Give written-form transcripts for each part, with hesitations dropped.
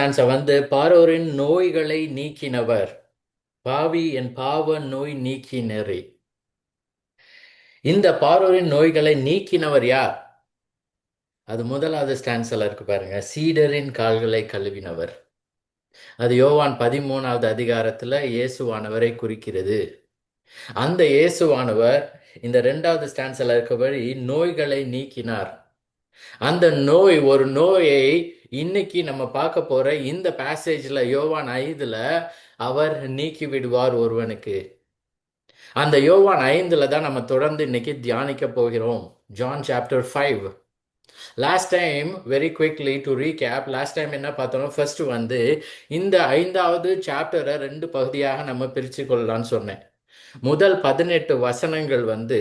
Stanza வந்து பாரோரின் நோய்களை நீக்கினவர். பாவி என் பாவ நோய் நீக்கினரே. இந்த பாரோரின் நோய்களை நீக்கினவர் யார்? அது முதலாவது ஸ்டான்ஸ்ல இருக்கு பாருங்க. சீடரின் கால்களை கழுவினவர். அது யோவான் 13வது அதிகாரத்துல இயேசுவானவரை குறிக்கிறது. அந்த இயேசுவானவர் இந்த இரண்டாவது ஸ்டான்ஸ்ல இருக்கபடி நோய்களை நீக்கினார். அந்த நோய், ஒரு நோயை இன்னைக்கு நம்ம பார்க்க போற இந்த பேசேஜ்ல யோவான் 5ல அவர் நீக்கி விடுவார் ஒருவனுக்கு. அந்த யோவான் 5ல தான் நம்ம தொடர்ந்து இன்னைக்கு தியானிக்க போகிறோம். John chapter 5. Last time, very quickly to recap, last time என்ன பார்த்தோம்? ஃபர்ஸ்ட் வந்து இந்த 5வது சாப்டரை 2 பகுதியாக நம்ம பிரிச்சு கொள்ளலாம்னு சொன்னேன். முதல் 18 வசனங்கள் வந்து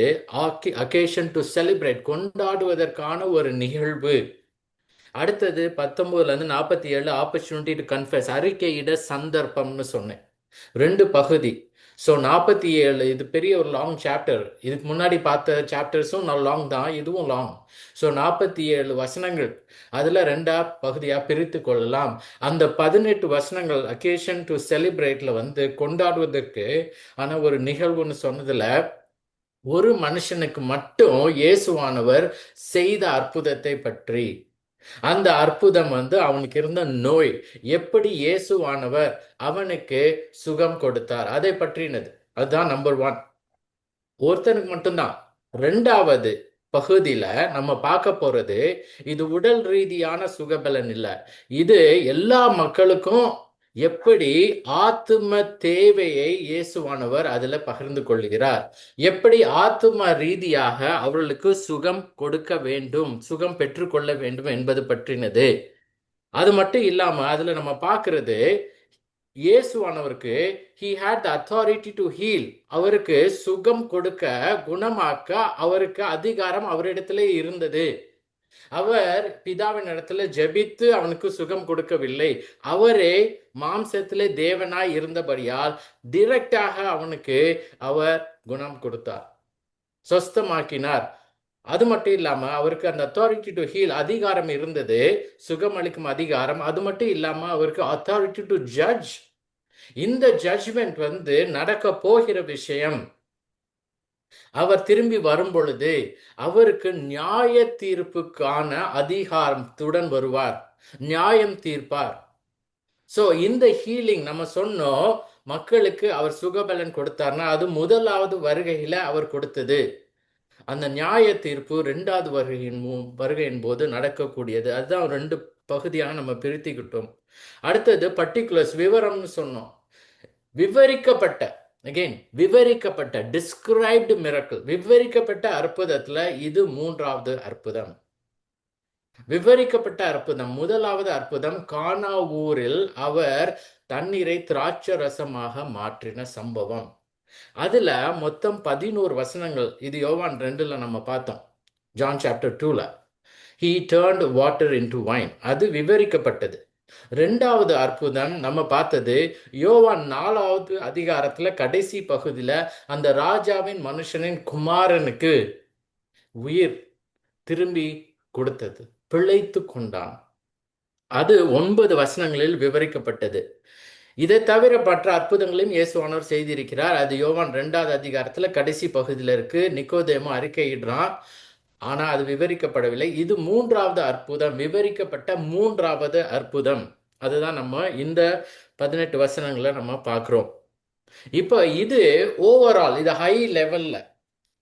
அகேஷன் டு செலிப்ரேட், கொண்டாடுவதற்கான ஒரு நிகழ்வு. அடுத்தது 19ல இருந்து 47 ஆப்பர்ச்சுனிட்டி டு கன்ஃபெஸ், அறிக்கையிட சந்தர்ப்பம்னு சொன்னேன். 2 பகுதி. ஸோ 47 இது பெரிய ஒரு லாங் சாப்டர். இதுக்கு முன்னாடி பார்த்த சாப்டர்ஸும் லாங் தான், இதுவும் லாங். ஸோ 47 வசனங்கள் அதில் 2 பகுதியாக பிரித்து கொள்ளலாம். அந்த 18 வசனங்கள் அகேஷன் டு செலிப்ரேட்ல வந்து கொண்டாடுவதற்கு ஆன ஒரு நிகழ்வுன்னு சொன்னதுல ஒரு மனுஷனுக்கு மட்டும் இயேசுவானவர் செய்த அற்புதத்தை பற்றி, அந்த அற்புதம் வந்து அவனுக்கு இருந்த நோய், எப்படி இயேசுவானவர் அவனுக்கு சுகம் கொடுத்தார், அதை பற்றினது. அதுதான் நம்பர் 1. ஒருத்தனுக்கு மட்டும்தான். 2வது பகுதியில நம்ம பார்க்க போறது, இது உடல் ரீதியான சுகபலன் இல்ல. இது எல்லா மக்களுக்கும் எப்படி ஆத்தும தேவையை இயேசுவானவர் அதுல பகிர்ந்து கொள்கிறார், எப்படி ஆத்தும ரீதியாக அவர்களுக்கு சுகம் கொடுக்க வேண்டும், சுகம் பெற்றுக்கொள்ள வேண்டும் என்பது பற்றினது. அது மட்டும் இல்லாம அதுல நம்ம பார்க்கிறது, இயேசுவானவருக்கு he had the authority to heal, அவருக்கு சுகம் கொடுக்க, குணமாக்க அவருக்கு அதிகாரம் அவரிடத்திலே இருந்தது. அவர் பிதாவின் இடத்துல ஜெபித்து அவனுக்கு சுகம் கொடுக்கவில்லை. அவரே மாம்சத்திலே தேவனாய் இருந்தபடியால் டிரெக்டாக அவனுக்கு அவர் குணம் கொடுத்தார், சொஸ்தமாக்கினார். அது மட்டும் இல்லாம அவருக்கு அந்த அத்தாரிட்டி டு ஹீல் அதிகாரம் இருந்தது, சுகம் அளிக்கும் அதிகாரம். அது மட்டும் இல்லாம அவருக்கு அத்தாரிட்டி டு ஜட்ஜ். இந்த ஜட்ஜ்மெண்ட் வந்து நடக்க போகிற விஷயம். அவர் திரும்பி வரும் பொழுது அவருக்கு நியாய தீர்ப்புக்கான அதிகாரத்துடன் வருவார், நியாயம் தீர்ப்பார். சோ இந்த ஹீலிங் நம்ம சொன்னோம், மக்களுக்கு அவர் சுகபலன் கொடுத்தார்னா அது முதலாவது வருகையில அவர் கொடுத்தது. அந்த நியாய தீர்ப்பு 2வது வருகையின் போது நடக்கக்கூடியது. அதுதான் 2 பகுதியாக நம்ம பிரித்துக்கிட்டோம். அடுத்தது பர்டிகுலர்ஸ், விவரம்னு சொன்னோம். விவரிக்கப்பட்ட, அகைன் விவரிக்கப்பட்ட, டிஸ்கிரைப்டு மிரக்கிள், விவரிக்கப்பட்ட அற்புதத்துல இது 3வது அற்புதம். விவரிக்கப்பட்ட அற்புதம், முதலாவது அற்புதம் கானா ஊரில் அவர் தண்ணீரை திராட்சை ரசமாக மாற்றின சம்பவம். அதுல மொத்தம் 11 வசனங்கள். இது யோவான் 2ல நம்ம பார்த்தோம். ஜான் சாப்டர் 2ல he turned water into wine, அது விவரிக்கப்பட்டது. 2வது அற்புதம் நம்ம பார்த்தது யோவான் 4வது அதிகாரத்துல கடைசி பகுதியில, அந்த ராஜாவின் மனுஷனின் குமாரனுக்கு உயிர் திரும்பி கொடுத்தது, பிழைத்து கொண்டான். அது 9 வசனங்களில் விவரிக்கப்பட்டது. இதை தவிர மற்ற அற்புதங்களையும் இயேசுவானவர் செய்திருக்கிறார். அது யோவான் 2வது அதிகாரத்துல கடைசி பகுதியில் இருக்கு. நிக்கோதேமு அறிக்கையிடுறான், ஆனா அது விவரிக்கப்படவில்லை. இது 3வது அற்புதம், விவரிக்கப்பட்ட 3வது அற்புதம். அதுதான் நம்ம இந்த 18 வசனங்களை நம்ம பார்க்கிறோம். இப்போ இது ஓவரால், இது ஹை லெவல்ல.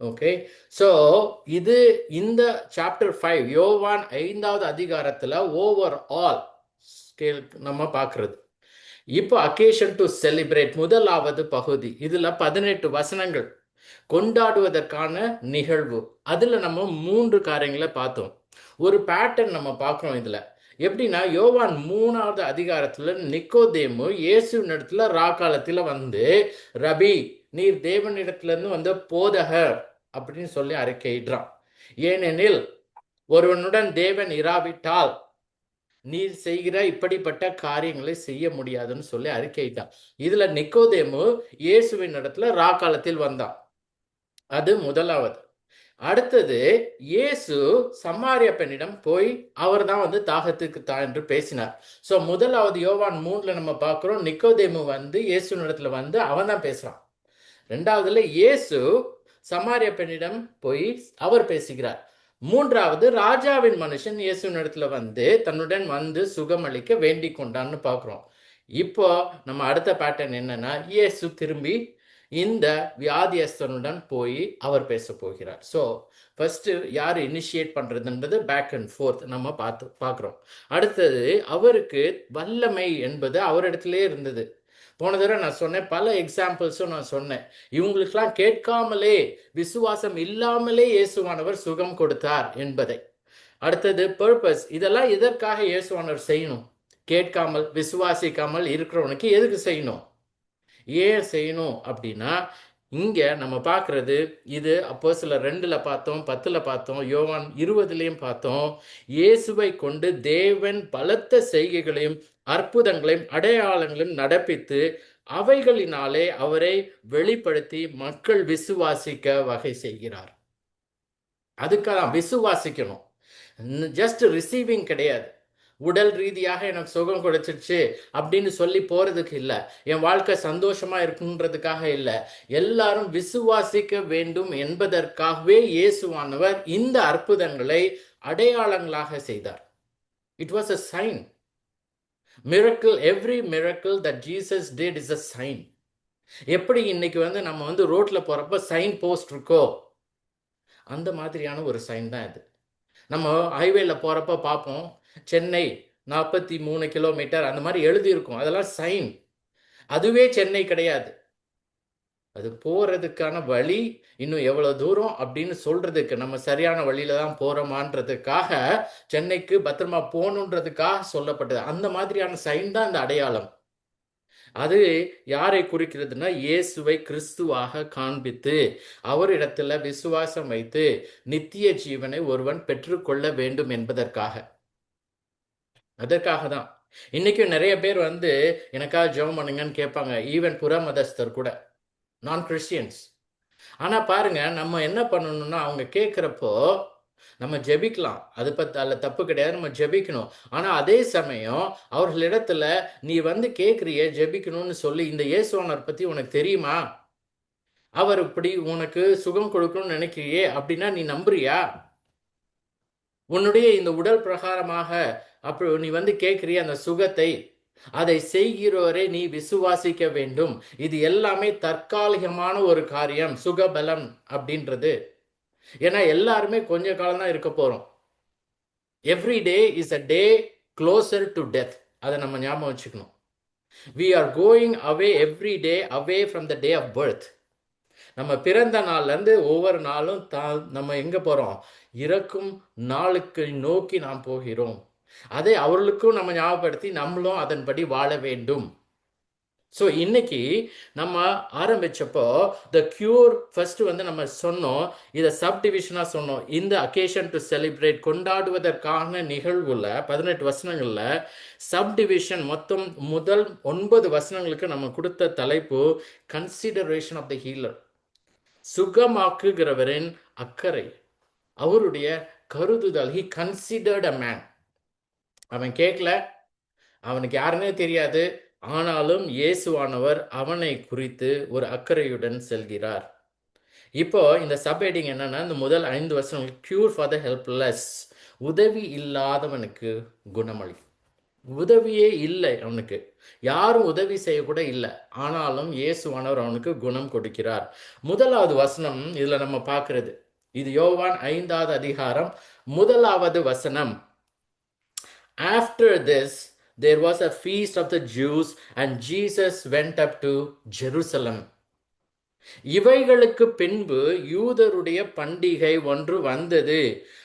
ஓகே, சோ இது இந்த சாப்டர் 5 யோவான் 5வது அதிகாரத்துல ஓவர் ஆல் ஸ்கேல் நம்ம பார்க்கிறது. இப்போ அகேஷன் டு செலிப்ரேட், முதலாவது பகுதி. இதுல 18 வசனங்கள், கொண்டாடுவதற்கான நிகழ்வு. அதுல நம்ம 3 காரியங்களை பார்த்தோம். ஒரு பேட்டர்ன் நம்ம பார்க்கிறோம் இதுல. எப்படின்னா, யோவான் 3வது அதிகாரத்துல நிக்கோதேமு இயேசுவின் இடத்துல ராக்காலத்துல வந்து, ரபி, நீர் தேவனிடத்துல இருந்து வந்த போதகர் அப்படின்னு சொல்லி அறிக்கையிடுறான். ஏனெனில் ஒருவனுடன் தேவன் இராவிட்டால் நீர் செய்கிற இப்படிப்பட்ட காரியங்களை செய்ய முடியாதுன்னு சொல்லி அறிக்கையிட்டான். இதுல நிக்கோதேமு இயேசுவின் இடத்துல ராக்காலத்தில் வந்தான். அது முதலாவது. அடுத்தது இயேசு சமாரிய பெண்ணிடம் போய் அவர் தான் தாகத்துக்கு தான் என்று பேசினார். ஸோ முதலாவது யோவான் 3ல நம்ம பார்க்குறோம், நிக்கோதேமு இயேசு இடத்துல அவன் தான் பேசுறான். ரெண்டாவதுல இயேசு சமாரிய பெண்ணிடம் போய் அவர் பேசுகிறார். மூன்றாவது ராஜாவின் மனுஷன் இயேசுவின் இடத்துல தன்னுடன் சுகமளிக்க வேண்டிக் கொண்டான்னு பார்க்குறோம். இப்போ நம்ம அடுத்த பேட்டர்ன் என்னன்னா, இயேசு திரும்பி இந்த வியாதியஸ்தனுடன் போய் அவர் பேச போகிறார். ஸோ ஃபர்ஸ்ட் யார் இனிஷியேட் பண்றதுன்றது பேக் அண்ட் ஃபோர்த் நம்ம பார்க்குறோம். அடுத்தது அவருக்கு வல்லமை என்பது அவரிடத்திலே இருந்தது. போன தடவை நான் சொன்னேன், பல எக்ஸாம்பிள்ஸும் நான் சொன்னேன். இவங்களுக்கெல்லாம் கேட்காமலே, விசுவாசம் இல்லாமலே இயேசுவானவர் சுகம் கொடுத்தார் என்பதை. அடுத்தது பர்பஸ், இதெல்லாம் எதற்காக இயேசுவானவர் செய்யணும்? கேட்காமல் விசுவாசிக்காமல் இருக்கிறவனுக்கு எதுக்கு செய்யணும்? ஏன் செய்யணும் அப்படின்னா, இங்க நம்ம பார்க்கறது இது அப்போஸ்தலர் 2ல பார்த்தோம், 10ல பார்த்தோம், யோவான் 20லயும் பார்த்தோம். இயேசுவை கொண்டு தேவன் பலத்த செய்கைகளையும் அற்புதங்களையும் அடையாளங்களையும் நடப்பித்து அவைகளினாலே அவரை வெளிப்படுத்தி மக்கள் விசுவாசிக்க வகை செய்கிறார். அதுக்காக விசுவாசிக்கணும், ஜஸ்ட் ரிசீவிங் கிடையாது. உடல் ரீதியாக எனக்கு சுகம் கொடுத்துருச்சு அப்படின்னு சொல்லி போறதுக்கு இல்லை, என் வாழ்க்கை சந்தோஷமா இருக்குன்றதுக்காக இல்லை, எல்லாரும் விசுவாசிக்க வேண்டும் என்பதற்காகவே இயேசுவானவர் இந்த அற்புதங்களை அடையாளங்களாக செய்தார். It was a sign. Miracle, every miracle that Jesus did is a sign. எப்படி இன்னைக்கு நம்ம ரோட்ல போறப்ப சைன் போஸ்ட் இருக்கோ, அந்த மாதிரியான ஒரு சைன் தான் இது. நம்ம ஹைவேல போறப்ப பார்ப்போம், சென்னை 43 கிலோமீட்டர் அந்த மாதிரி எழுதியிருக்கும். அதெல்லாம் சைன். அதுவே சென்னை கிடையாது. அது போறதுக்கான வழி இன்னும் எவ்வளவு தூரம் அப்படின்னு சொல்றதுக்கு, நம்ம சரியான வழியில தான் போறோமான்றதுக்காக, சென்னைக்கு பத்திரமா போகணுன்றதுக்காக சொல்லப்பட்டது. அந்த மாதிரியான சைன் தான் இந்த அடையாளம். அது யாரை குறிக்கிறதுனா, இயேசுவை கிறிஸ்துவாக காண்பித்து அவரிடத்துல விசுவாசம் வைத்து நித்திய ஜீவனை ஒருவன் பெற்றுக்கொள்ள வேண்டும் என்பதற்காக. அதற்காக தான் இன்னைக்கும் நிறைய பேர் எனக்காக ஜெபம் பண்ணுங்கன்னு கேட்பாங்க. ஈவன் புற மதஸ்தர் கூட, நான் கிறிஸ்டியன்ஸ். ஆனா பாருங்க, நம்ம என்ன பண்ணணும்னா, அவங்க கேட்கிறப்போ நம்ம ஜெபிக்கலாம், அது அதில் தப்பு கிடையாது, நம்ம ஜெபிக்கணும். ஆனா அதே சமயம் அவர்களிடத்துல நீ கேட்கிறிய ஜெபிக்கணும்னு சொல்லி, இந்த இயேசுவானவர் பத்தி உனக்கு தெரியுமா, அவர் இப்படி உனக்கு சுகம் கொடுக்கணும்னு நினைக்கிறியே அப்படின்னா நீ நம்புறியா? உன்னுடைய இந்த உடல் பிரகாரமாக அப்படி நீ கேட்கிறிய அந்த சுகத்தை, அதை செய்கிறவரை நீ விசுவாசிக்க வேண்டும். இது எல்லாமே தற்காலிகமான ஒரு காரியம், சுகபலம் அப்படின்றது. ஏன்னா எல்லாருமே கொஞ்ச காலம் தான் இருக்க போறோம். Every day is a day closer to death. அதை நம்ம ஞாபகம் வச்சுக்கணும். we are going away every day away from the day of birth. நம்ம பிறந்த நாள்ல இருந்து ஒவ்வொரு நாளும் நம்ம எங்க போறோம்? இறக்கும் நாளுக்கு நோக்கி நாம் போகிறோம். அதை அவர்களுக்கும் நம்ம ஞாபகப்படுத்தி நம்மளும் அதன்படி வாழ வேண்டும். ஸோ இன்னைக்கு நம்ம ஆரம்பிச்சப்போ த கியூர் ஃபர்ஸ்ட் நம்ம சொன்னோம், இதை சப்டிவிஷனாக சொன்னோம். இந்த அக்கேஷன் டு செலிப்ரேட், கொண்டாடுவதற்கான நிகழ்வுல 18 வசனங்கள்ல சப்டிவிஷன் மொத்தம் முதல் 9 வசனங்களுக்கு நம்ம கொடுத்த தலைப்பு கன்சிடரேஷன் ஆஃப் த ஹீலர். சுகமாக்குகிறவரின் அக்கறை, அவருடைய கருதுதல். He considered a man. அவன் கேட்கல, அவனுக்கு யாருன்னே தெரியாது, ஆனாலும் இயேசுவானவர் அவனை குறித்து ஒரு அக்கறையுடன் செல்கிறார். இப்போ இந்த சப்ஹெட்டிங் என்னன்னா, இந்த முதல் 5 வருஷம் கியூர் ஃபார் த ஹெல்ப்லெஸ், உதவி இல்லாதவனுக்கு குணமளி. உதவியே இல்லை, அவனுக்கு யாரும் உதவி செய்யக்கூட இல்லை, ஆனாலும் இயேசுவானவர் அவனுக்கு குணம் கொடுக்கிறார். முதலாவது வசனம் இதுல நம்ம பார்க்கிறது, இது யோவான் 5வது அதிகாரம் 1வது வசனம். After this there was a feast of the Jews and Jesus went up to Jerusalem. இவைகளுக்கு பின்பு யூதருடைய பண்டிகை ஒன்று வந்தது,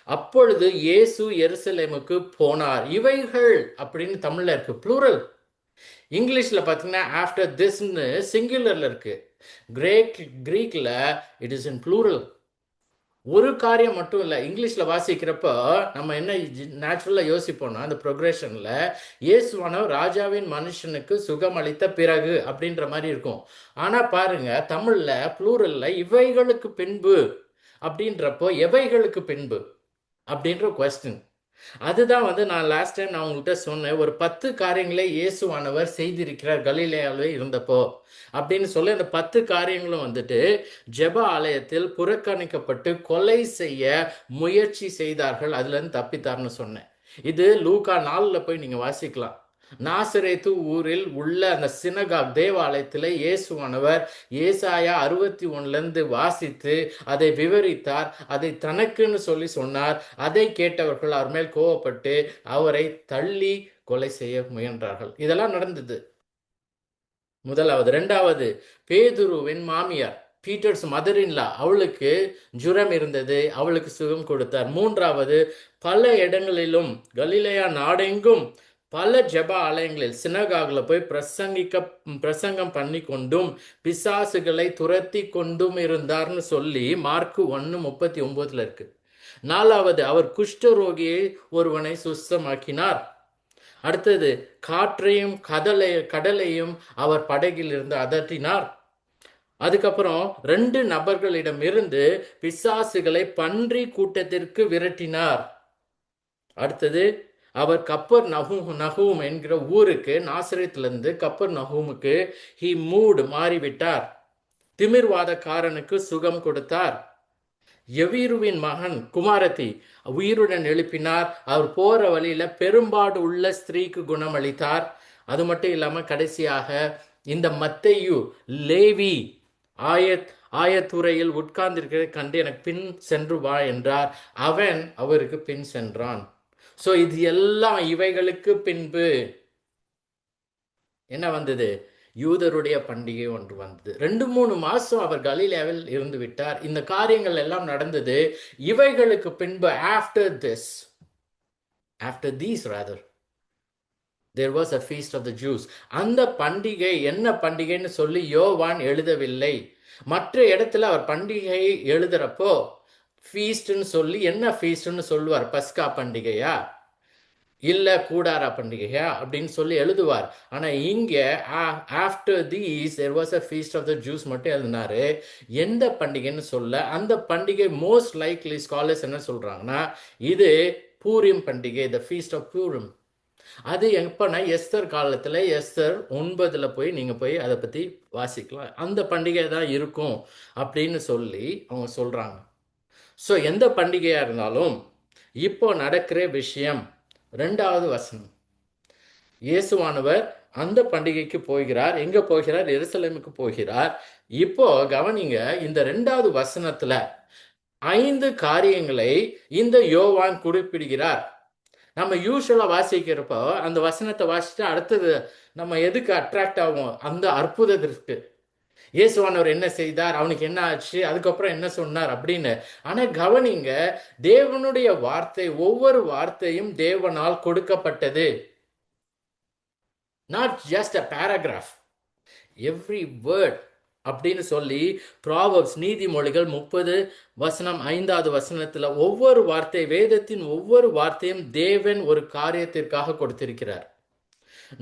அப்பொழுது இயேசு எருசலேமுக்கு போனார். இவைகள் அப்படின்னு தமிழ்ல இருக்கு, ப்ளூரல். இங்கிலீஷ்ல பாத்தீங்கன்னா ஆஃப்டர் திஸ்ன்னு சிங்குலர்ல இருக்கு. கிரீக்ல இட் இஸ் இன் ப்ளூரல். ஒரு காரியம் மட்டும் இல்லை. இங்கிலீஷ்ல வாசிக்கிறப்போ நம்ம என்ன நேச்சுரலா யோசிப்போம்னா, அந்த ப்ரொக்ரெஷன்ல இயேசுவானவர் ராஜாவின் மனுஷனுக்கு சுகம் அளித்த பிறகு அப்படின்ற மாதிரி இருக்கும். ஆனா பாருங்க, தமிழ்ல ப்ளூரல்ல இவைகளுக்கு பின்பு அப்படின்றப்போ எவைகளுக்கு பின்பு அப்படின்ற கொஸ்டின். அதுதான் நான் லாஸ்ட் டைம் நான் உங்கள்கிட்ட சொன்னேன், ஒரு 10 காரியங்களை இயேசுவானவர் செய்திருக்கிறார் கலிலேயாவிலே இருந்தப்போ அப்படின்னு சொல்லி, அந்த 10 காரியங்களும் ஜெப ஆலயத்தில் புறக்கணிக்கப்பட்டு கொலை செய்ய முயற்சி செய்தார்கள், அதுல இருந்து தப்பித்தார்னு சொன்னேன். இது லூக்கா 4ல போய் நீங்க வாசிக்கலாம். நாசரேத்து ஊரில் உள்ள அந்த சினகாக் தேவாலயத்தில் இயேசுவானவர் ஏசாயா 61 வாசித்து அதை விவரித்தார். அதை தனக்குன்னு சொல்லி சொன்னார். அதை கேட்டவர்கள் அவர் மேல் கோவப்பட்டு அவரை தள்ளி கொலை செய்ய முயன்றார்கள். இதெல்லாம் நடந்தது. முதலாவது. இரண்டாவது, பேதுருவின் மாமியார், பீட்டர்ஸ் மதர்-இன்-லா, அவளுக்கு ஜுரம் இருந்தது, அவளுக்கு சுகம் கொடுத்தார். மூன்றாவது, பல இடங்களிலும் கலிலேயா நாடெங்கும் பல ஜெப ஆலயங்களில் சினகாகில் போய் பிரசங்கம் பண்ணி கொண்டும் பிசாசுகளை துரத்தி கொண்டும் இருந்தார்னு சொல்லி மார்க்கு 1:39 இருக்கு. நாலாவது, அவர் குஷ்டரோகியை ஒருவனை சுஸ்தமாக்கினார். அடுத்தது, காற்றையும் கடலையும் அவர் படகில் இருந்து அதட்டினார். அதுக்கப்புறம் 2 நபர்களிடமிருந்து பிசாசுகளை பன்றி கூட்டத்திற்கு விரட்டினார். அடுத்தது, அவர் கப்பர் நகூம் என்கிற ஊருக்கு, நாசரேத்திலிருந்து கப்பர் நகூமுக்கு ஹி மூட் மாறிவிட்டார். திமிர்வாதக்காரனுக்கு சுகம் கொடுத்தார். எவீருவின் மகன் குமாரத்தி உயிருடன் எழுப்பினார். அவர் போற வழியில பெரும்பாடு உள்ள ஸ்திரீக்கு குணமளித்தார். அது மட்டும் இல்லாம கடைசியாக இந்த மத்தேயு லேவி ஆயத்துறையில் உட்கார்ந்திருக்கிறதை கண்டு எனக்கு பின் சென்று வா என்றார். அவன் அவருக்கு பின் சென்றான். சோ இது எல்லாம் இவைகளுக்கு பின்பு என்ன வந்தது? யூதருடைய பண்டிகை ஒன்று வந்தது. 2-3 மாசம் அவர் கலிலேயாவில் இருந்து விட்டார். இந்த காரியங்கள் எல்லாம் நடந்தது. இவைகளுக்கு பின்பு after these rather there was a feast of the Jews. அந்த பண்டிகை என்ன பண்டிகைன்னு சொல்லி யோவான் எழுதவில்லை. மற்ற இடத்துல அவர் பண்டிகை எழுதுறப்போ ஃபீஸ்ட்னு சொல்லி, என்ன ஃபீஸ்ட்னு சொல்லுவார்? பஸ்கா பண்டிகையா இல்ல கூடாரா பண்டிகையா அப்படின்னு சொல்லி எழுதுவார். ஆனா இங்க after these there was a feast of the Jews மட்டும் எழுதினாரு. எந்த பண்டிகைன்னு சொல்ல, அந்த பண்டிகை மோஸ்ட் லைக்லி ஸ்காலர்ஸ் என்ன சொல்றாங்கன்னா, இது பூரிம் பண்டிகை, the feast of பூரிம். அது எப்பன்னா எஸ்தர் காலத்துல, எஸ்தர் 9ல போய் நீங்க போய் அதை பத்தி வாசிக்கலாம். அந்த பண்டிகை தான் இருக்கும் அப்படின்னு சொல்லி அவங்க சொல்றாங்க. ஸோ எந்த பண்டிகையா இருந்தாலும் இப்போ நடக்கிற விஷயம், 2வது வசனம், இயேசுவானவர் அந்த பண்டிகைக்கு போகிறார். எங்க போகிறார்? எருசலேமுக்கு போகிறார். இப்போ கவனிங்க, இந்த 2வது வசனத்துல 5 காரியங்களை இந்த யோவான் குறிப்பிடுகிறார். நம்ம யூஸ்வலா வாசிக்கிறப்போ அந்த வசனத்தை வாசிட்டு அடுத்தது நம்ம எதுக்கு அட்ராக்ட் ஆகும்? அந்த அற்புதத்திற்கு. இயேசுவானவர் என்ன செய்தார், அவனுக்கு என்ன ஆச்சு, அதுக்கப்புறம் என்ன சொன்னார் அப்படின்னு. ஆனா கவனிங்க, தேவனுடைய வார்த்தை, ஒவ்வொரு வார்த்தையும் தேவனால் கொடுக்கப்பட்டது. Not just a paragraph, every word அப்படின்னு சொல்லி ப்ராவர்ப்ஸ், நீதிமொழிகள் 30:5வது வசனத்துல ஒவ்வொரு வார்த்தை, வேதத்தின் ஒவ்வொரு வார்த்தையும் தேவன் ஒரு காரியத்திற்காக கொடுத்திருக்கிறார்.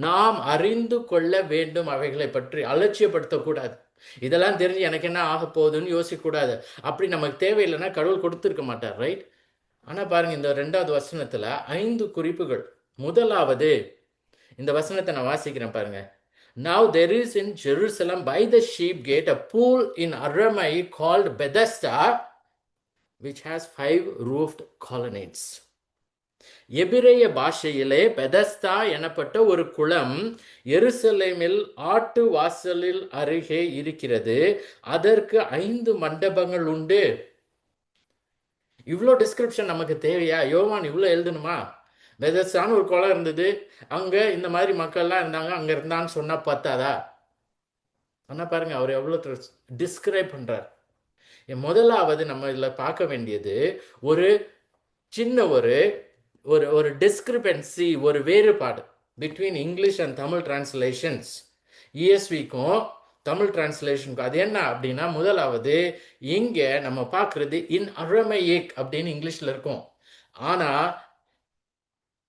நாம் அறிந்து கொள்ள வேண்டும், அவைகளை பற்றி அலட்சியப்படுத்தக்கூடாது. இதெல்லாம் தெரிஞ்சு எனக்கு என்ன ஆக போகுதுன்னு யோசிக்க கூடாது. அப்படி நமக்கு தேவையில்லைன்னா கடவுள் கொடுத்திருக்க மாட்டார், ரைட்? ஆனா பாருங்க, இந்த 2வது வசனத்துல 5 குறிப்புகள். முதலாவது, இந்த வசனத்தை நான் வாசிக்கிறேன் பாருங்க. Now there is in Jerusalem by the sheep gate a pool in Aramaic called Bethesda, which has 5 roofed colonnades. எபிரேய பாஷையிலே பெதஸ்தா எனப்பட்ட ஒரு குளம் எருசலேமில் ஆட்டு வாசலில் அருகே இருக்கிறது. அதற்கு 5 மண்டபங்கள் உண்டு. இவ்வளோ டிஸ்கிரிப்ஷன் நமக்கு தேவையா? யோவான் இவ்வளோ எழுதணுமா? பெதஸ்தான்னு ஒரு குளம் இருந்தது, அங்க இந்த மாதிரி மக்கள்லாம் இருந்தாங்க, அங்க இருந்தான்னு சொன்னா பத்தாதா? ஆனா பாருங்க, அவர் எவ்வளோ டிஸ்கிரைப் பண்றார். முதலாவது நம்ம இதுல பார்க்க வேண்டியது ஒரு சின்ன ஒரு டிஸ்கிரிபன்சி, ஒரு வேறுபாடு between English and Tamil translations, இஎஸ்விக்கும் தமிழ் டிரான்ஸ்லேஷனுக்கும். அது என்ன அப்படின்னா, முதலாவது இங்க நம்ம பார்க்கறது இன் அரமையிக் அப்படின்னு இங்கிலீஷ்ல இருக்கும், ஆனா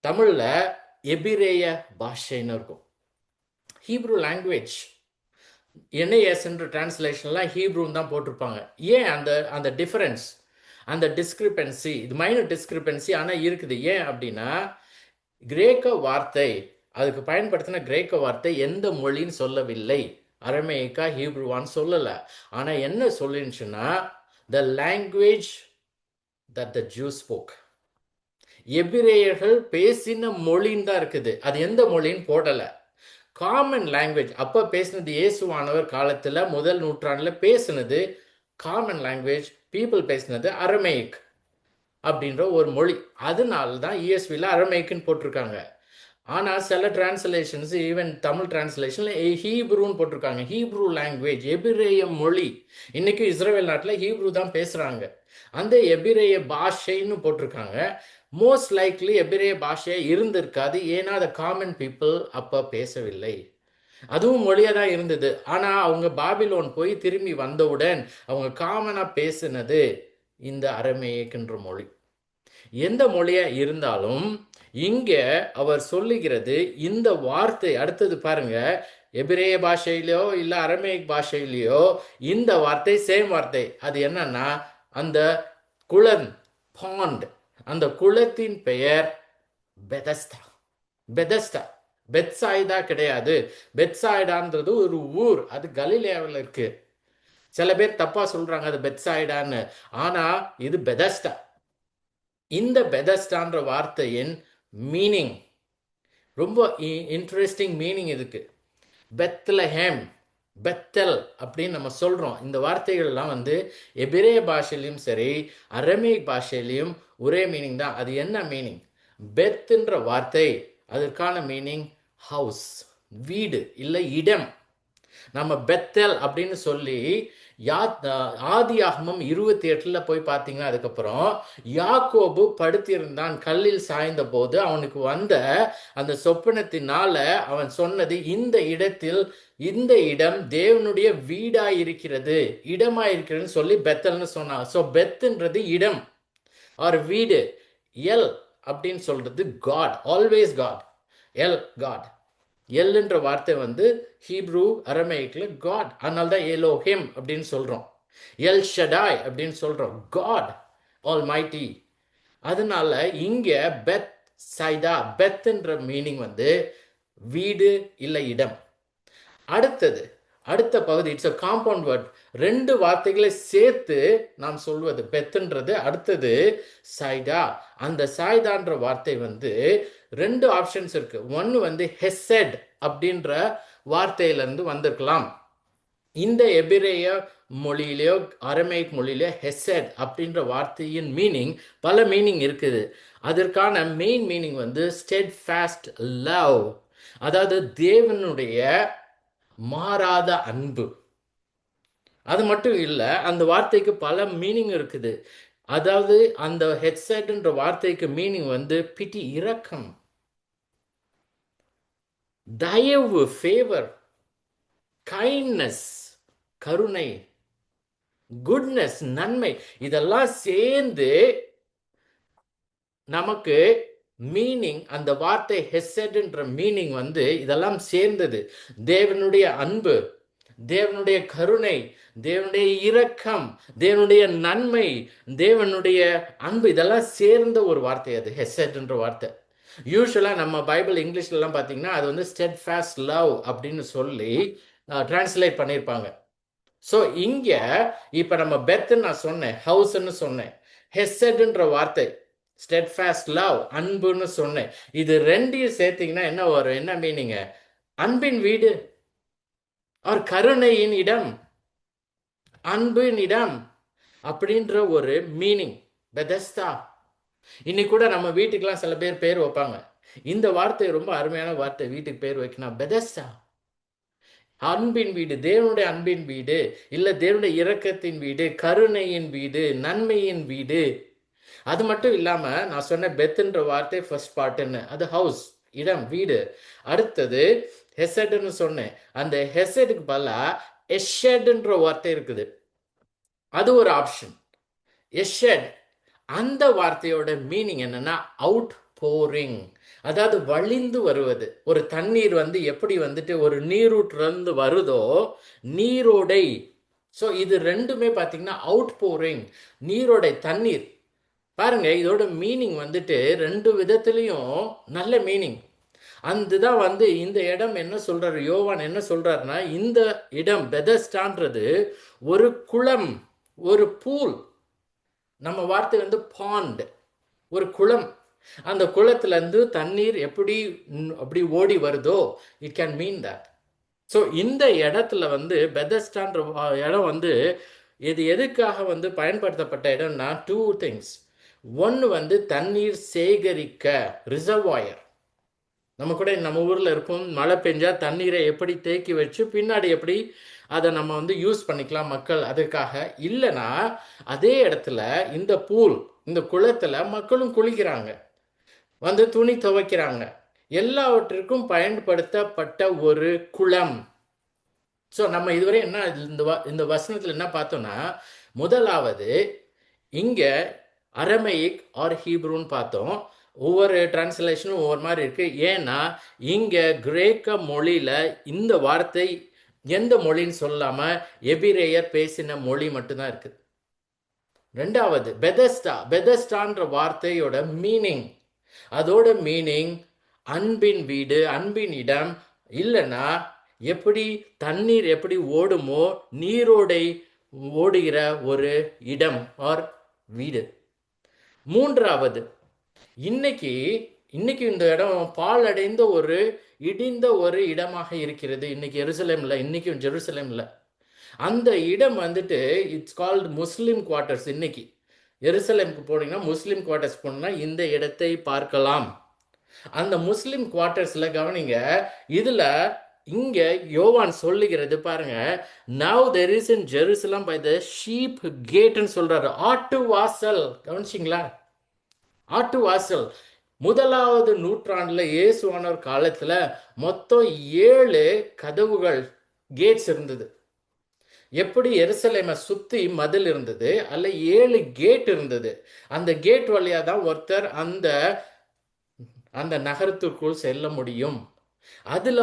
தமிழ்ல எபிரேய பாஷைன்னு இருக்கும், ஹீப்ரூ லாங்குவேஜ். என்ஐஎஸ் என்ற டிரான்ஸ்லேஷன்லாம் ஹீப்ரூன்னு தான் போட்டிருப்பாங்க. ஏன் அந்த டிஃபரன்ஸ்? அந்த டிஸ்கிரிபன்சி, இது மைனர் டிஸ்கிரிபன்சி ஆனால் இருக்குது. ஏன் அப்படின்னா கிரேக்க வார்த்தை, அதுக்கு பயன்படுத்தின கிரேக்க வார்த்தை எந்த மொழின்னு சொல்லவில்லை. அரமேயிக்கா ஹீப்ருவான்னு சொல்லலை. ஆனால் என்ன சொல்லிருந்துச்சுன்னா the language that the Jew spoke, எபிரேயர்கள் பேசின மொழின்னு தான் இருக்குது. அது எந்த மொழின்னு போடலை. காமன் லாங்குவேஜ் அப்போ பேசினது இயேசுவானவர் காலத்தில் முதல் நூற்றாண்டில் பேசினது காமன் லாங்குவேஜ், பீப்புள் பேசினது அரமேயிக் அப்படின்ற ஒரு மொழி. அதனால தான் இஎஸ்வியில் அரமேயிக்குன்னு போட்டிருக்காங்க. ஆனால் சில டிரான்ஸ்லேஷன்ஸ், ஈவன் தமிழ் டிரான்ஸ்லேஷனில் ஹீப்ரூன்னு போட்டிருக்காங்க. ஹீப்ரூ லாங்குவேஜ், எபிரேய மொழி. இன்னைக்கு இஸ்ரேல் நாட்டில் ஹீப்ரூ தான் பேசுகிறாங்க. அந்த எபிரேய பாஷைன்னு போட்டிருக்காங்க. மோஸ்ட் லைக்லி எபிரேய பாஷையை இருந்திருக்காது. ஏன்னா அதை காமன் பீப்புள் அப்போ பேசவில்லை. அதுவும் மொழியாக தான் இருந்தது. ஆனால் அவங்க பாபிலோன் போய் திரும்பி வந்தவுடன் அவங்க காமனாக பேசினது இந்த அரமேயக்குன்ற மொழி. எந்த மொழியாக இருந்தாலும் இங்கே அவர் சொல்லுகிறது இந்த வார்த்தை. அடுத்தது பாருங்க, எபிரேய பாஷையிலையோ இல்லை அரமேயிக் பாஷையிலையோ இந்த வார்த்தை சேம் வார்த்தை. அது என்னன்னா அந்த குளம், பாண்ட், அந்த குளத்தின் பெயர் பெதஸ்தா. பெதஸ்தா, பெத்சாய்தா கிடையாது. பெத்சாய்டான்றது ஒரு ஊர், அது கலிலேயாவில் இருக்கு. சில பேர் தப்பா சொல்றாங்க அது பெத்சாய்டான்னு. ஆனா இது பெதஸ்தா. இந்த பெதஸ்டான்ற வார்த்தையின் மீனிங் ரொம்ப இன்ட்ரெஸ்டிங் மீனிங் இதுக்கு. பெத்லஹேம், பெத்தல் அப்படின்னு நம்ம சொல்றோம். இந்த வார்த்தைகள்லாம் எபிரேய பாஷையிலையும் சரி அரமேயிக் பாஷையிலையும் ஒரே மீனிங் தான். அது என்ன மீனிங்? பெத்ன்ற வார்த்தை அதற்கான மீனிங் ஹவுஸ், வீடு இல்லை இடம். நம்ம பெத்தல் அப்படின்னு சொல்லி ஆதியாகமம் 28 போய் பார்த்தீங்கன்னா அதுக்கப்புறம் யாக்கோபு படுத்திருந்தான் கல்லில் சாய்ந்த போது அவனுக்கு வந்த அந்த சொப்பனத்தினால அவன் சொன்னது இந்த இடத்தில், இந்த இடம் தேவனுடைய வீடாயிருக்கிறது, இடமாயிருக்கிறதுன்னு சொல்லி பெத்தல்னு சொன்னான். ஸோ பெத்துன்றது இடம் ஆர் வீடு. எல் அப்படின்னு சொல்றது God, always God. El God. எல்ன்ற வார்த்தை ஹீப்ரூ அரமேயிக்ல காட். அதனால தான் எலோஹிம் அப்படின்னு சொல்றோம். எல் ஷடாய் அப்படின்னு சொல்றோம், காட் ஆல்மைட்டி. அதனால இங்க பெத் சைதா, பெத்ன்ற மீனிங் வீடு இல்லை இடம். அடுத்த பகுதி இட்ஸ் அ காம்பவுண்ட் வேர்ட். ரெண்டு வார்த்தைகளை சேர்த்து நாம் சொல்வது பெத்ன்றது. அடுத்தது சாய்டா. அந்த சாய்டான்ற வார்த்தை ரெண்டு ஆப்ஷன்ஸ் இருக்கு. ஒன்று ஹெசெட் அப்படின்ற வார்த்தையிலிருந்து வந்திருக்கலாம். இந்த எபிரேய மொழியிலேயோ அரமேயிக் மொழியிலேயோ ஹெசெட் அப்படின்ற வார்த்தையின் மீனிங் பல மீனிங் இருக்குது. அதற்கான மெயின் மீனிங் ஸ்டெட்ஃபாஸ்ட் லவ், அதாவது தேவனுடைய மாறாத அன்பு. அது மட்டும் இல்லை, அந்த வார்த்தைக்கு பல மீனிங் இருக்குது. அதாவது அந்த ஹெட்செட்ன்ற வார்த்தைக்கு மீனிங் பிட்டி, இரக்கம், தயவு, ஃபேவர், கைண்ட்னஸ், கருணை, குட்னஸ், நன்மை. இதெல்லாம் சேர்ந்து நமக்கு மீனிங், அந்த வார்த்தை ஹெசெட்ன்ற மீனிங் இதெல்லாம் சேர்ந்தது. தேவனுடைய அன்பு, தேவனுடைய கருணை, தேவனுடைய இரக்கம், தேவனுடைய நன்மை, தேவனுடைய அன்பு, இதெல்லாம் சேர்ந்த ஒரு வார்த்தை அது ஹெசெட்ன்ற வார்த்தை. யூஸ்வலாக நம்ம பைபிள் இங்கிலீஷ்லாம் பார்த்தீங்கன்னா அது ஸ்டெட்ஃபாஸ்ட் லவ் அப்படின்னு சொல்லி டிரான்ஸ்லேட் பண்ணியிருப்பாங்க. ஸோ இங்கே இப்போ நம்ம பெத்துன்னு நான் சொன்னேன், ஹவுஸ்ன்னு சொன்னேன். ஹெசெட்ன்ற வார்த்தை ஸ்டெட்ஃபாஸ்ட் லவ், அன்புன்னு சொன்னேன். இது ரெண்டையும் சேர்த்தீங்கன்னா என்ன வரும்? என்ன மீனிங்? அன்பின் வீடு ஆர் கருணையின் இடம், அன்பின் இடம் அப்படின்ற ஒரு மீனிங் பெதஸ்தா. இன்னைக்கு கூட நம்ம வீட்டுக்கெல்லாம் சில பேர் வைப்பாங்க. இந்த வார்த்தை ரொம்ப அருமையான வார்த்தை. வீட்டுக்கு பேர் வைக்கணும் பெதஸ்தா, அன்பின் வீடு, தேவனுடைய அன்பின் வீடு, இல்ல தேவனுடைய இரக்கத்தின் வீடு, கருணையின் வீடு, நன்மையின் வீடு. அது மட்டும் இல்லாம நான் சொன்ன பெத்ன்ற வார்த்தை ஃபர்ஸ்ட் பார்ட்னு, அது ஹவுஸ், இடம், வீடு. அடுத்தது ஹெசெட்னு சொன்னேன். அந்த ஹெசெட்டுக்கு பதிலா எஷெட்ன்ற வார்த்தை இருக்குது, அது ஒரு ஆப்ஷன். எஷெட், அந்த வார்த்தையோட மீனிங் என்னன்னா அவுட் போரிங், அதாவது வழிந்து வருவது. ஒரு தண்ணீர் எப்படி ஒரு நீரூற்றிலிருந்து வருதோ, நீரோடை, ஸோ இது ரெண்டுமே பார்த்தீங்கன்னா அவுட் போரிங், நீரோட தண்ணீர். பாருங்க, இதோட மீனிங் வந்துட்டு ரெண்டு விதத்துலையும் நல்ல மீனிங். அதுதான் வந்து இந்த இடம் என்ன சொல்றாரு, யோவான் என்ன சொல்றாருன்னா, இந்த இடம் பெதஸ்டான்றது ஒரு குளம், ஒரு பூல். நம்ம வார்த்தை வந்து பாண்ட், ஒரு குளம். அந்த குளத்துல இருந்து தண்ணீர் எப்படி அப்படி ஓடி வருதோ, it can mean that. So இந்த இடத்துல வந்து பெதஸ்டான்ற இடம் வந்து இது எதுக்காக வந்து பயன்படுத்தப்பட்ட இடம்னா, டூ திங்ஸ். ஒன்று வந்து தண்ணீர் சேகரிக்க, ரிசர்வாயர். நம்ம கூட நம்ம ஊரில் இருக்கும், மழை பெஞ்சா தண்ணீரை எப்படி தேக்கி வச்சு பின்னாடி எப்படி அதை நம்ம வந்து யூஸ் பண்ணிக்கலாம் மக்கள் அதுக்காக. இல்லைன்னா அதே இடத்துல இந்த பூல், இந்த குளத்தில் மக்களும் குளிக்கிறாங்க, வந்து துணி துவைக்கிறாங்க, எல்லாவற்றிற்கும் பயன்படுத்தப்பட்ட ஒரு குளம். ஸோ நம்ம இதுவரை என்ன இந்த வசனத்தில் என்ன பார்த்தோம்னா, முதலாவது இங்கே அரமைக் ஆர் ஹீப்ரூன்னு பார்த்தோம். ஒவ்வொரு டிரான்ஸ்லேஷனும் ஒவ்வொரு மாதிரி இருக்கு. ஏன்னா இங்கே கிரேக்க மொழியில இந்த வார்த்தை எந்த மொழின்னு சொல்லாம எபிரேயர் பேசின மொழி மட்டும்தான் இருக்கு. ரெண்டாவது பெதஸ்டா, பெதஸ்டான்ற வார்த்தையோட மீனிங், அதோட மீனிங் அன்பின் வீடு, அன்பின் இடம். இல்லைன்னா எப்படி தண்ணீர் எப்படி ஓடுமோ, நீரோடை ஓடுகிற ஒரு இடம் ஆர் வீடு. மூன்றாவது, இன்னைக்கு இன்னைக்கு இந்த இடம் பால் அடைந்த ஒரு இடிந்த ஒரு இடமாக இருக்கிறது. இன்னைக்கு எருசலேம்ல, இன்னைக்கும் ஜெருசலேம்ல அந்த இடம் வந்துட்டு இட்ஸ் கால்டு முஸ்லிம் குவார்ட்டர்ஸ். இன்னைக்கு எருசலேமுக்கு போனீங்கன்னா, முஸ்லிம் குவார்ட்டர்ஸ் போனீங்கன்னா இந்த இடத்தை பார்க்கலாம். அந்த முஸ்லிம் குவார்ட்டர்ஸ்ல கவனிங்க, இதுல இங்க யோவான் சொல்லுகிறது பாருங்க, now there is in Jerusalem by the sheep gate ன்னு சொல்றாரு. ஆட்டு வாசல். கவனிச்சிங்களா? ஆட்டு வாசல். முதலாவது நூற்றாண்டுல இயேசுவானவர் காலத்துல மொத்தம் 7 கதவுகள், கேட்ஸ் இருந்தது. எப்படி எருசலேமை சுத்தி மதில் இருந்தது, அல்ல 7 கேட் இருந்தது. அந்த கேட் வழியா தான் ஒருத்தர் அந்த அந்த நகரத்திற்குள் செல்ல முடியும். அதுல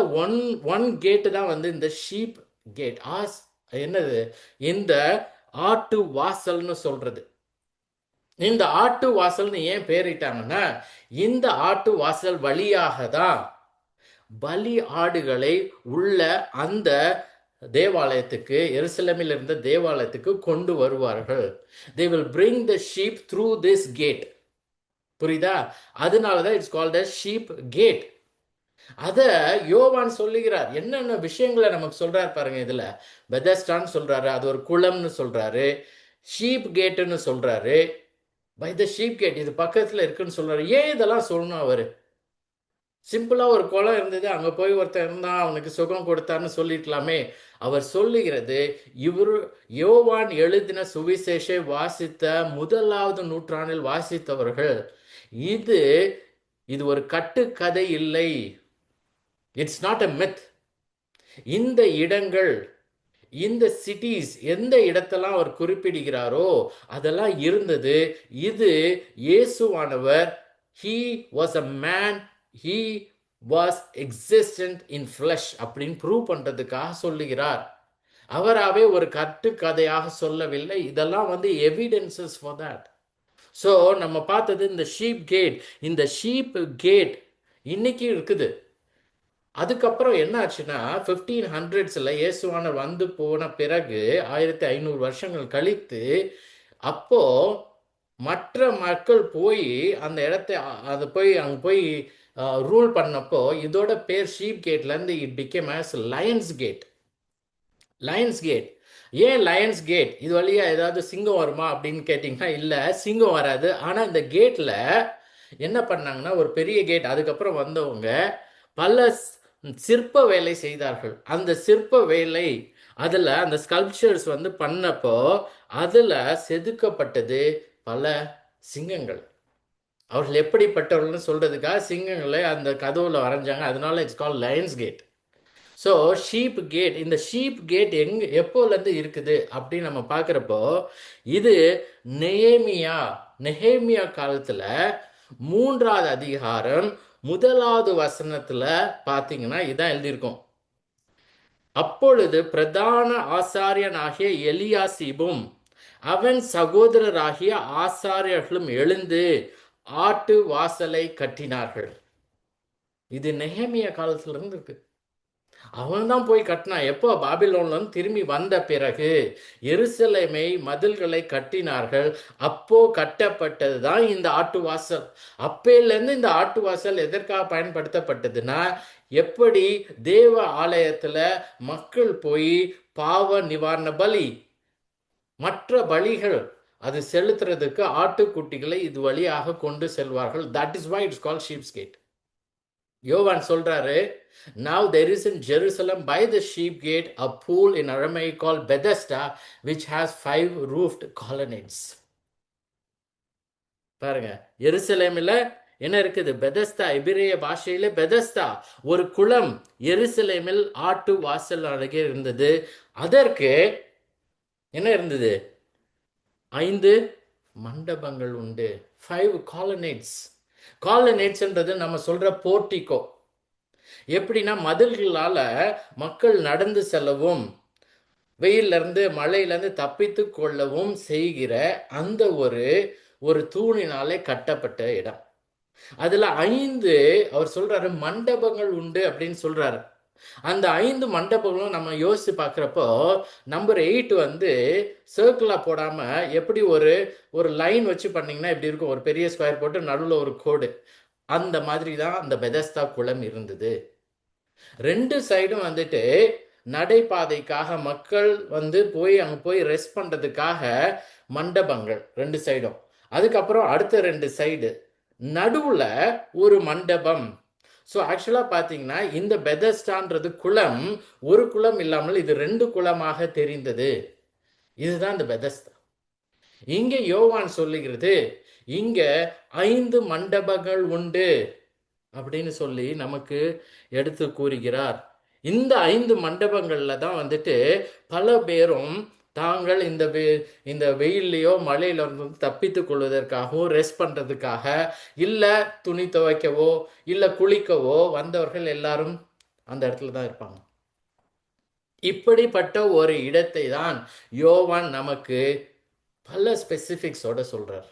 ஒன் கேட்டு தான் வந்து இந்த ஷீப் கேட். என்னது? இந்த ஆட்டு வாசல்னு சொல்றது. இந்த ஆட்டு வாசல்னு ஏன் பேரிட்டாங்கன்னா, இந்த ஆட்டு வாசல் வழியாக தான் பலி ஆடுகளை உள்ள அந்த தேவாலயத்துக்கு, எருசலேமில் இருந்த தேவாலயத்துக்கு கொண்டு வருவார்கள். they will bring the sheep through this gate. புரியுதா? அதனாலதான் it's called as sheep gate. அத யோவான் சொல்லுகிறார். என்னென்ன விஷயங்களை நமக்கு சொல்றாரு பாருங்க. இதுல பெதஸ்டான்னு சொல்றாரு, அது ஒரு குளம்னு சொல்றாரு, ஷீப் கேட்டுன்னு சொல்றாரு, பை த ஷீப் கேட் இது பக்கத்துல இருக்குன்னு சொல்றாரு. ஏன் இதெல்லாம் சொல்லணும்? அவரு சிம்பிளா ஒரு குளம் இருந்தது, அங்க போய் ஒருத்தர் இருந்தான், அவனுக்கு சுகம் கொடுத்தான்னு சொல்லிருக்கலாமே. அவர் சொல்லுகிறது, இவர் யோவான் எழுதின சுவிசேஷை வாசித்த முதலாவது நூற்றாண்டில் வாசித்தவர்கள், இது இது ஒரு கட்டுக்கதை இல்லை. It's not a myth. இந்த இடங்கள், இந்த சிட்டிஸ் எந்த இடத்தெல்லாம் அவர் குறிப்பிடுகிறாரோ அதெல்லாம் இருந்தது. இது இயேசுவானவர், he was a man, he was existent in flesh அப்படின்னு ப்ரூவ் பண்றதுக்காக சொல்லுகிறார். அவராகவே ஒரு கட்டுக்கதையாக சொல்லவில்லை. இதெல்லாம் வந்து எவிடன்சஸ் ஃபார் தட். ஸோ நம்ம பார்த்தது இந்த ஷீப் கேட். இந்த ஷீப் கேட் இன்னைக்கு இருக்குது. அதுக்கப்புறம் என்ன ஆச்சுன்னா, 1500s இயேசுவானர் வந்து போன பிறகு 1500 வருஷங்கள் கழித்து, அப்போ மற்ற மக்கள் போய் அந்த இடத்தை அதை போய் அங்கே போய் ரூல் பண்ணப்போ இதோட பேர் ஷீப் கேட்லேருந்து it became as lions gate. Lions gate. ஏன் லயன்ஸ் கேட்? இது வழியா ஏதாவது சிங்கம் வருமா அப்படின்னு கேட்டிங்கன்னா, இல்லை, சிங்கம் வராது. ஆனால் இந்த கேட்டில் என்ன பண்ணாங்கன்னா, ஒரு பெரிய கேட். அதுக்கப்புறம் வந்தவங்க பல சிற்ப வேலை செய்தார்கள். அந்த சிற்ப வேலை அதில் அந்த ஸ்கல்ப்சர்ஸ் வந்து பண்ணப்போ அதில் செதுக்கப்பட்டது பல சிங்கங்கள். அவர்கள் எப்படிப்பட்டவர்கள்னு சொல்றதுக்காக சிங்கங்களை அந்த கதவுல வரைஞ்சாங்க. அதனால it's call lions gate. So sheep gate. இந்த ஷீப் கேட் எப்போலேருந்து இருக்குது அப்படின்னு நம்ம பார்க்குறப்போ, இது நெஹேமியா காலத்தில் 3வது அதிகாரம் 1வது வசனத்தில் பார்த்தீங்கன்னா இதான் எழுதியிருக்கும். அப்பொழுது பிரதான ஆசாரியனாகிய எலியாசிபும் அவன் சகோதரராகிய ஆசாரியர்களும் எழுந்து ஆட்டு வாசலை கட்டினார்கள். இது நெகேமியா காலத்துல இருந்து இருக்கு. அவன் தான் போய் கட்டினான். எப்போ பாபிலோன்ல இருந்து திரும்பி வந்த பிறகு எருசலேமை மதில்களை கட்டினார்கள். அப்போ கட்டப்பட்டது தான் இந்த ஆட்டு வாசல். அப்பையிலேருந்து இந்த ஆட்டு வாசல் எதற்காக பயன்படுத்தப்பட்டதுன்னா, எப்படி தேவ ஆலயத்துல மக்கள் போய் பாவ நிவாரண பலி மற்ற பலிகள் அது செலுத்துறதுக்கு ஆட்டுக்குட்டிகளை இது வழியாக கொண்டு செல்வார்கள். That is why it's called sheep's gate. Yovan சொல்றாரு, now there is in Jerusalem by the sheep gate a pool in Aramaic called Bethesda which has 5 roofed colonnades. பாருங்க, எருசலேமில் என்ன இருக்குது? பெதஸ்தா, எபிரேய பாஷையில பெதஸ்தா, ஒரு குளம் எருசலேமில் ஆட்டு வாசல் அருகே இருந்தது. அதற்கு என்ன இருந்தது? 5 மண்டபங்கள் உண்டு. 5 colonnades. காலனேட்ஸ்ன்றது நம்ம சொல்ற போர்ட்டிகோ. எப்படின்னா, மதில்களால மக்கள் நடந்து செல்லவும் வெயில்ல இருந்து மழையில இருந்து தப்பித்து கொள்ளவும் செய்கிற அந்த ஒரு தூணினாலே கட்டப்பட்ட இடம். அதுல 5 அவர் சொல்றாரு மண்டபங்கள் உண்டு அப்படின்னு சொல்றாரு. அந்த 5 மண்டபங்களும் நம்ம யோசிச்சு பார்க்குறப்போ, நம்பர் 8 வந்து சர்க்கிளா போடாம எப்படி ஒரு லைன் வச்சு பண்ணீங்கன்னா எப்படி இருக்கும்? ஒரு பெரிய ஸ்கொயர் போட்டு நடுவில் ஒரு கோடு. அந்த மாதிரி தான் அந்த பெதஸ்தா குளம் இருந்தது. 2 சைடும் வந்துட்டு நடைபாதைக்காக மக்கள் வந்து அங்க போய் ரெஸ்ட் பண்றதுக்காக மண்டபங்கள் 2 சைடும். அதுக்கப்புறம் அடுத்த 2 சைடு நடுவுல ஒரு மண்டபம். ஸோ ஆக்சுவலாக பார்த்தீங்கன்னா, இந்த பெதஸ்டான்றது குளம் ஒரு குளம் இல்லாமல் இது 2 குளமாக தெரிந்தது. இதுதான் இந்த பெதஸ்தா. இங்க யோவான் சொல்லுகிறது, இங்க 5 மண்டபங்கள் உண்டு அப்படின்னு சொல்லி நமக்கு எடுத்து கூறுகிறார். இந்த 5 மண்டபங்கள்ல தான் வந்துட்டு பல பேரும் தாங்கள் இந்த வெயில்லையோ மழையில இருந்து தப்பித்துக் கொள்வதற்காகவும் ரெஸ்ட் பண்றதுக்காக, இல்ல துணி துவைக்கவோ இல்ல குளிக்கவோ வந்தவர்கள் எல்லாரும் அந்த இடத்துல தான் இருப்பாங்க. இப்படிப்பட்ட ஒரு இடத்தை தான் யோவான் நமக்கு பல ஸ்பெசிபிக்ஸோட சொல்றார்.